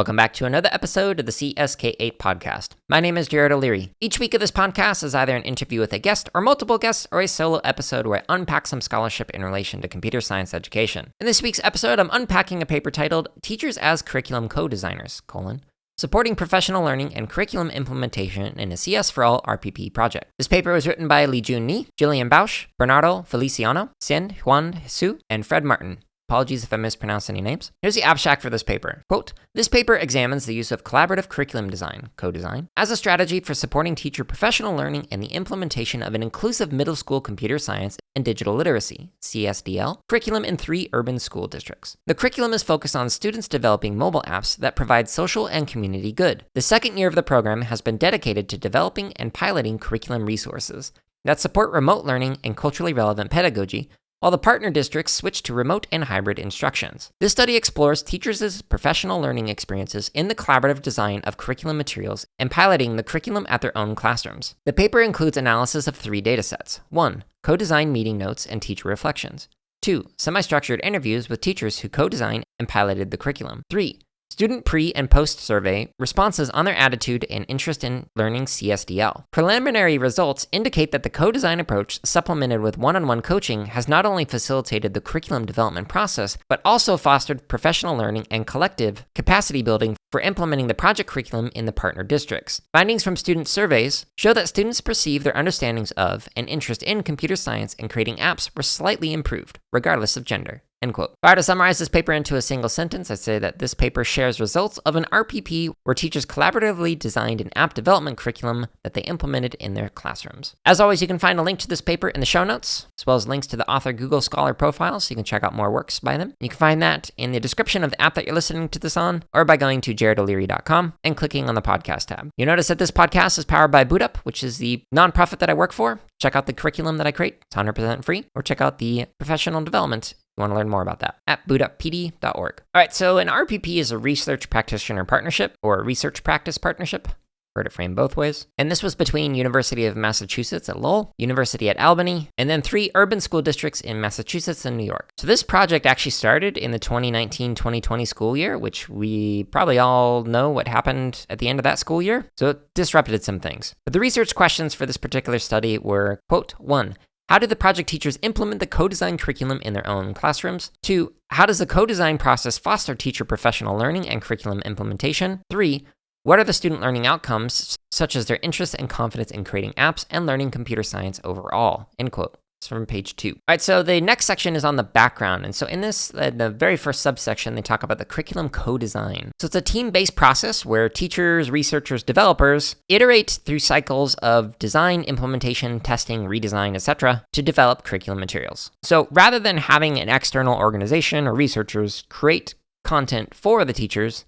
Welcome back to another episode of the CSK8 podcast. My name is Jared O'Leary. Each week of this podcast is either an interview with a guest or multiple guests or a solo episode where I unpack some scholarship in relation to computer science education. In this week's episode, I'm unpacking a paper titled Teachers as Curriculum Co-Designers, Supporting Professional Learning and Curriculum Implementation in a CSforAll RPP project. This paper was written by Li Jun Ni, Jillian Bausch, Bernardo Feliciano, Xian Huan Su, and Fred Martin. Apologies if I mispronounced any names. Here's the abstract for this paper. Quote, this paper examines the use of collaborative curriculum design, co-design, as a strategy for supporting teacher professional learning and the implementation of an inclusive middle school computer science and digital literacy, CSDL, curriculum in 3 urban school districts. The curriculum is focused on students developing mobile apps that provide social and community good. The second year of the program has been dedicated to developing and piloting curriculum resources that support remote learning and culturally relevant pedagogy, while the partner districts switch to remote and hybrid instructions. This study explores teachers' professional learning experiences in the collaborative design of curriculum materials and piloting the curriculum at their own classrooms. The paper includes analysis of 3 datasets. 1. Co-design meeting notes and teacher reflections. 2. Semi-structured interviews with teachers who co-designed and piloted the curriculum. 3. Student pre- and post-survey responses on their attitude and interest in learning CSDL. Preliminary results indicate that the co-design approach, supplemented with one-on-one coaching, has not only facilitated the curriculum development process, but also fostered professional learning and collective capacity building for implementing the project curriculum in the partner districts. Findings from student surveys show that students perceive their understandings of and interest in computer science and creating apps were slightly improved, regardless of gender. End quote. If I were to summarize this paper into a single sentence, I'd say that this paper shares results of an RPP where teachers collaboratively designed an app development curriculum that they implemented in their classrooms. As always, you can find a link to this paper in the show notes, as well as links to the author Google Scholar profile, so you can check out more works by them. You can find that in the description of the app that you're listening to this on, or by going to jaredoleary.com and clicking on the podcast tab. You notice that this podcast is powered by BootUp, which is the nonprofit that I work for. Check out the curriculum that I create. It's 100% free. Or check out the professional development. You want to learn more about that at bootuppd.org. All right, so an RPP is a research practitioner partnership or a research practice partnership. Heard it framed both ways. And this was between University of Massachusetts at Lowell, University at Albany, and then 3 urban school districts in Massachusetts and New York. So this project actually started in the 2019-2020 school year, which we probably all know what happened at the end of that school year. So it disrupted some things. But the research questions for this particular study were, quote, 1. How did the project teachers implement the co-design curriculum in their own classrooms? 2. How does the co-design process foster teacher professional learning and curriculum implementation? 3. What are the student learning outcomes, such as their interest and confidence in creating apps and learning computer science overall? End quote. It's from page 2. All right, so the next section is on the background. And so in this, the very first subsection, they talk about the curriculum co-design. So it's a team-based process where teachers, researchers, developers iterate through cycles of design, implementation, testing, redesign, etc. to develop curriculum materials. So rather than having an external organization or researchers create content for the teachers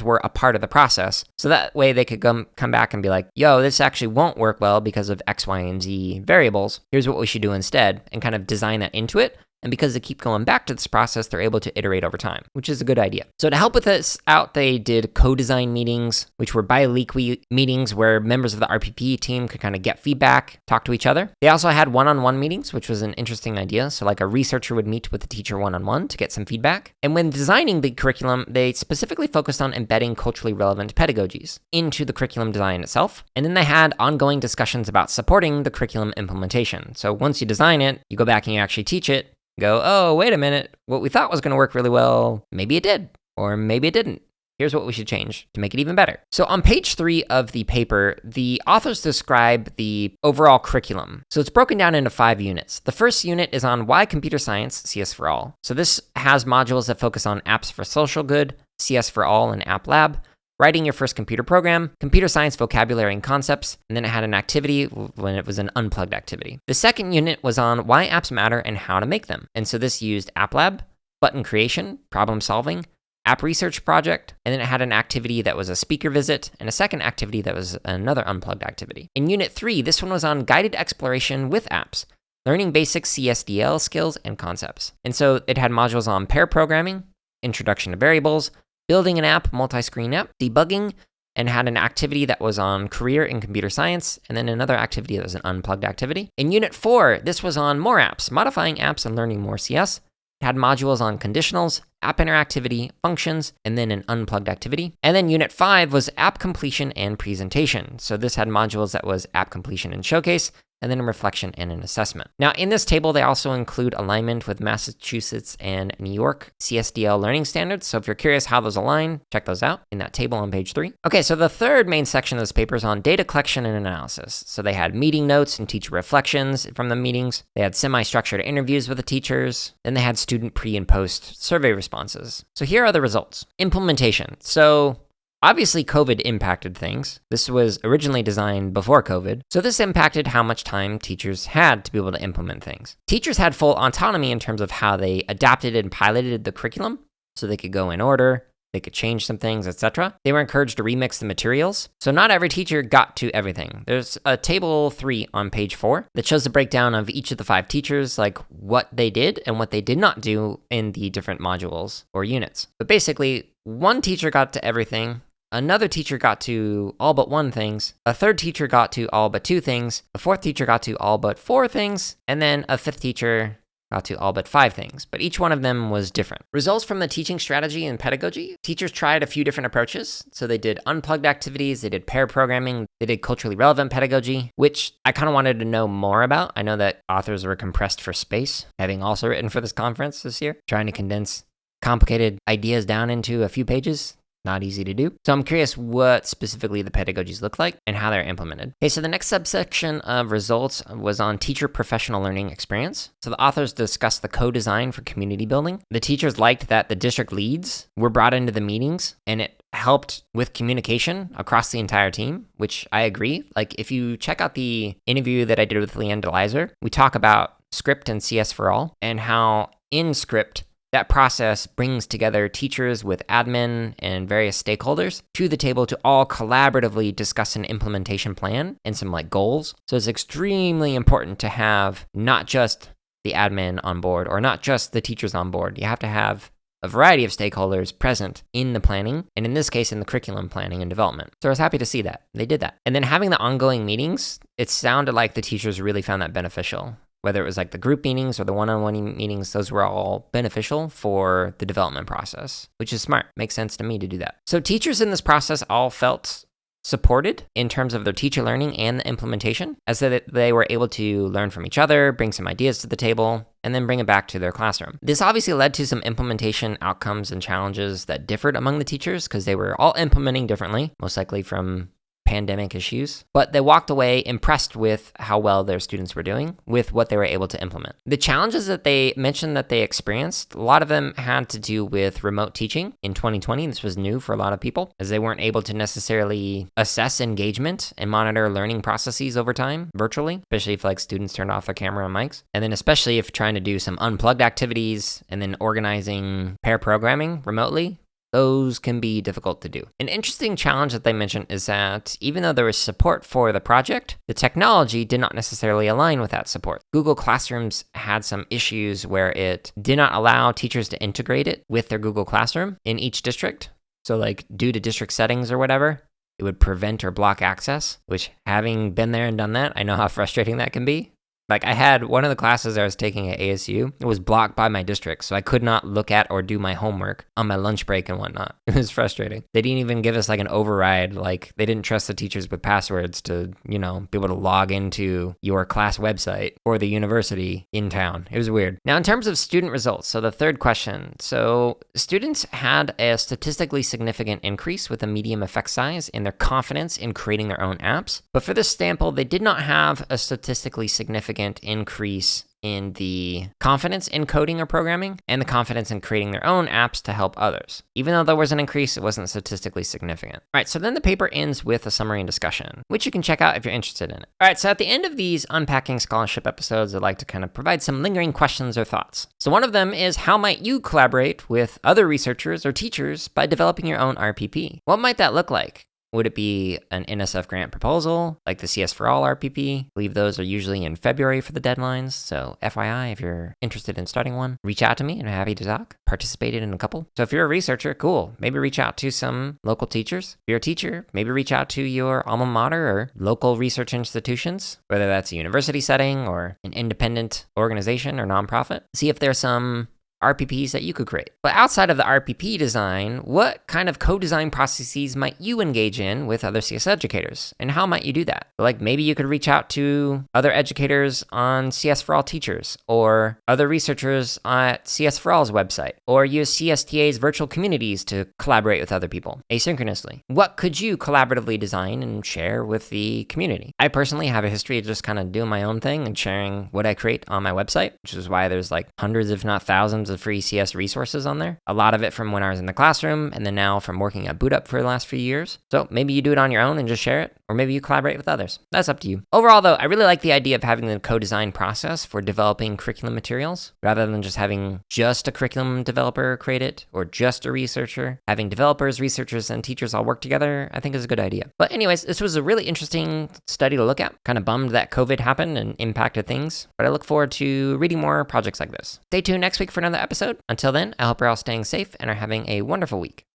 were a part of the process. So that way they could come back and be like, yo, this actually won't work well because of X, Y, and Z variables. Here's what we should do instead, and kind of design that into it. And because they keep going back to this process, they're able to iterate over time, which is a good idea. So to help with this out, they did co-design meetings, which were bi-weekly meetings where members of the RPP team could kind of get feedback, talk to each other. They also had one-on-one meetings, which was an interesting idea. So like a researcher would meet with the teacher one-on-one to get some feedback. And when designing the curriculum, they specifically focused on embedding culturally relevant pedagogies into the curriculum design itself. And then they had ongoing discussions about supporting the curriculum implementation. So once you design it, you go back and you actually teach it. Go, oh, wait a minute, what we thought was going to work really well, maybe it did, or maybe it didn't. Here's what we should change to make it even better. So on page 3 of the paper, the authors describe the overall curriculum. So it's broken down into 5 units. The first unit is on why computer science, CSforAll. So this has modules that focus on apps for social good, CSforAll and App Lab, writing your first computer program, computer science vocabulary and concepts, and then it had an activity when it was an unplugged activity. The second unit was on why apps matter and how to make them. And so this used App Lab, button creation, problem solving, app research project, and then it had an activity that was a speaker visit, and a second activity that was another unplugged activity. In Unit 3, this one was on guided exploration with apps, learning basic CSDL skills and concepts. And so it had modules on pair programming, introduction to variables, building an app, multi-screen app, debugging, and had an activity that was on career in computer science, and then another activity that was an unplugged activity. In Unit 4, this was on more apps, modifying apps and learning more CS. had modules on conditionals, app interactivity, functions, and then an unplugged activity. And then Unit 5 was app completion and presentation. So this had modules that was app completion and showcase, and then a reflection and an assessment. Now, in this table, they also include alignment with Massachusetts and New York CSDL learning standards. So if you're curious how those align, check those out in that table on page 3. Okay, so the third main section of this paper is on data collection and analysis. So they had meeting notes and teacher reflections from the meetings. They had semi-structured interviews with the teachers. Then they had student pre and post survey responses. So here are the results. Implementation. So obviously, COVID impacted things. This was originally designed before COVID, so this impacted how much time teachers had to be able to implement things. Teachers had full autonomy in terms of how they adapted and piloted the curriculum, so they could go in order, they could change some things, etc. They were encouraged to remix the materials, so not every teacher got to everything. There's a table 3 on page 4 that shows the breakdown of each of the 5 teachers, like what they did and what they did not do in the different modules or units. But basically, one teacher got to everything, another teacher got to all but 1 things, a third teacher got to all but 2 things, a fourth teacher got to all but 4 things, and then a fifth teacher got to all but 5 things, but each one of them was different. Results from the teaching strategy and pedagogy. Teachers tried a few different approaches. So they did unplugged activities, they did pair programming, they did culturally relevant pedagogy, which I kind of wanted to know more about. I know that authors were compressed for space, having also written for this conference this year, trying to condense complicated ideas down into a few pages. Not easy to do. So I'm curious what specifically the pedagogies look like and how they're implemented. Okay, so the next subsection of results was on teacher professional learning experience. So the authors discussed the co-design for community building. The teachers liked that the district leads were brought into the meetings and it helped with communication across the entire team, which I agree. Like if you check out the interview that I did with Leanne DeLizer, we talk about script and CSforAll and how in script, that process brings together teachers with admin and various stakeholders to the table to all collaboratively discuss an implementation plan and some goals. So it's extremely important to have not just the admin on board or not just the teachers on board. You have to have a variety of stakeholders present in the planning, and in this case, in the curriculum planning and development. So I was happy to see that. They did that. And then having the ongoing meetings, it sounded like the teachers really found that beneficial. Whether it was the group meetings or the one-on-one meetings, those were all beneficial for the development process, which is smart. Makes sense to me to do that. So teachers in this process all felt supported in terms of their teacher learning and the implementation, as that they were able to learn from each other, bring some ideas to the table, and then bring it back to their classroom. This obviously led to some implementation outcomes and challenges that differed among the teachers because they were all implementing differently, most likely from pandemic issues, but they walked away impressed with how well their students were doing with what they were able to implement. The challenges that they mentioned that they experienced, a lot of them had to do with remote teaching in 2020. This was new for a lot of people as they weren't able to necessarily assess engagement and monitor learning processes over time virtually, especially if students turned off their camera and mics. And then especially if trying to do some unplugged activities and then organizing pair programming remotely, those can be difficult to do. An interesting challenge that they mentioned is that even though there was support for the project, the technology did not necessarily align with that support. Google Classrooms had some issues where it did not allow teachers to integrate it with their Google Classroom in each district. So due to district settings or whatever, it would prevent or block access, which having been there and done that, I know how frustrating that can be. I had one of the classes I was taking at ASU, it was blocked by my district, so I could not look at or do my homework on my lunch break and whatnot. It was frustrating. They didn't even give us an override, they didn't trust the teachers with passwords to, be able to log into your class website or the university in town. It was weird. Now, in terms of student results, so the third question. So students had a statistically significant increase with a medium effect size in their confidence in creating their own apps. But for this sample, they did not have a statistically significant increase in the confidence in coding or programming and the confidence in creating their own apps to help others. Even though there was an increase, it wasn't statistically significant. All right, so then the paper ends with a summary and discussion, which you can check out if you're interested in it. All right, so at the end of these Unpacking Scholarship episodes, I'd like to kind of provide some lingering questions or thoughts. So one of them is, how might you collaborate with other researchers or teachers by developing your own RPP? What might that look like? Would it be an NSF grant proposal, like the CSforAll RPP? I believe those are usually in February for the deadlines, so FYI, if you're interested in starting one, reach out to me and I'm happy to talk. Participated in a couple. So if you're a researcher, cool. Maybe reach out to some local teachers. If you're a teacher, maybe reach out to your alma mater or local research institutions, whether that's a university setting or an independent organization or nonprofit. See if there's some RPPs that you could create. But outside of the RPP design, what kind of co-design processes might you engage in with other CS educators? And how might you do that? Like maybe you could reach out to other educators on CS4All Teachers, or other researchers at CS4All's website, or use CSTA's virtual communities to collaborate with other people asynchronously. What could you collaboratively design and share with the community? I personally have a history of just kind of doing my own thing and sharing what I create on my website, which is why there's like hundreds, if not thousands, of free CS resources on there. A lot of it from when I was in the classroom, and then now from working at Boot Up for the last few years. So maybe you do it on your own and just share it, or maybe you collaborate with others. That's up to you. Overall though, I really like the idea of having the co-design process for developing curriculum materials, rather than just having just a curriculum developer create it, or just a researcher. Having developers, researchers, and teachers all work together, I think is a good idea. But anyways, this was a really interesting study to look at. Kind of bummed that COVID happened and impacted things, but I look forward to reading more projects like this. Stay tuned next week for another episode. Until then, I hope you're all staying safe and are having a wonderful week.